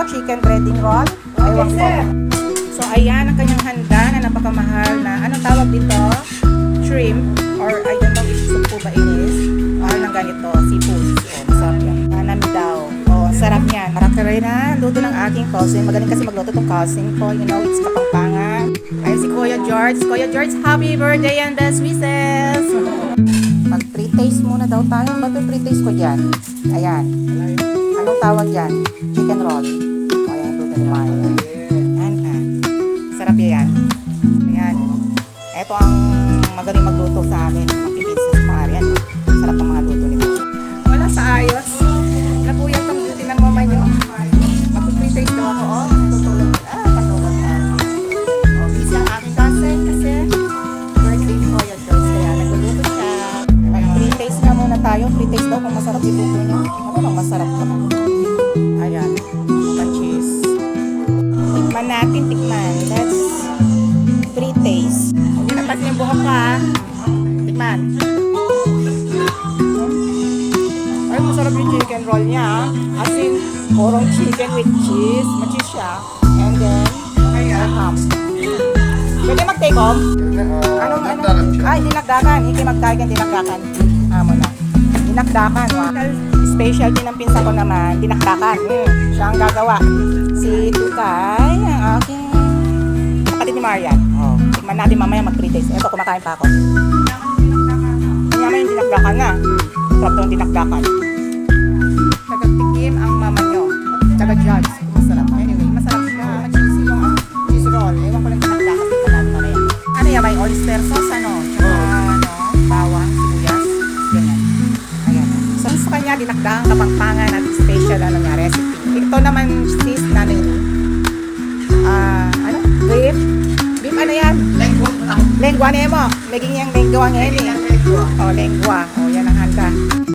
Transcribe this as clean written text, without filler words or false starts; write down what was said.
chicken breading roll. Ewan ko. So, ayan ang kanyang handa na napakamahal na, anong tawag dito? Shrimp, or I don't know if soup po ba inis. Mahal ng ganito, seafood. So, masarap yan. Hanami daw. Oh, sarap yan. Marakari na, luto ng aking cousin. Magaling kasi magluto tong cousin ko. You know, it's Kapampangan. Ay, si Kuya George. Kuya George, happy birthday and best wishes! Mag pre-taste muna daw tayo. Ba't yung pre-taste ko dyan? Ayan. Anong tawag dyan? Chicken roll. O, ayan, luto ni Mario. Sarap yan. Ayan. Ito ang magaling magluto sa amin. Magpipizza sa pari. Ayan. Sarap ang mga luto nito. Wala sa ayos. Napuyat ang beauty ng mama nyo. Mag-pre-taste daw ako. Oh, tutulog. Patulog na. Oh, busy ang aking cousin kasi birthday ni Kuya George. Kaya nagluluto siya. Mag-pre-taste na muna tayo. Pre-taste daw kung masarap yung luto niya. Ako lang masarap naman. Ayan. Cheese. Tikman natin, tikman. Let's pre-taste. Hindi napas yung buhok ka. Tikman. Ay, masarap yung chicken roll niya. As in, purong chicken with cheese. Ma-cheese siya. And then, ham. Pwede mag-take home? Anong? Ay, dinagdakan. Hindi magkain, dinagdakan. Amo na. Dinagdakan. Specialty ng pinsa ko naman, dinakdakan. Siya ang gagawa. Si Tukay, ang aking kapatid ni Marian. Oh, tignan natin mamaya mag-pre-taste. Ito, kumakain pa ako. Mamaya yung dinakdakan na. Sarap itong dinakdakan. Tagatikim ang mama nyo. Taga-judge. Masarap. Anyway, masarap siya. Cheesy yung cheese roll. Ewan ko lang dinakdakan. Ano yan? May oyster sauce, ano? Bawang, sibuyas. Ganyan. Sa kanya, dinakdahang Kapampangan at special recipe. Ito naman sis namin beef ano yan? Lengua nemo. Naging yung lengua ngayon. Lengua. O, yan ang handa.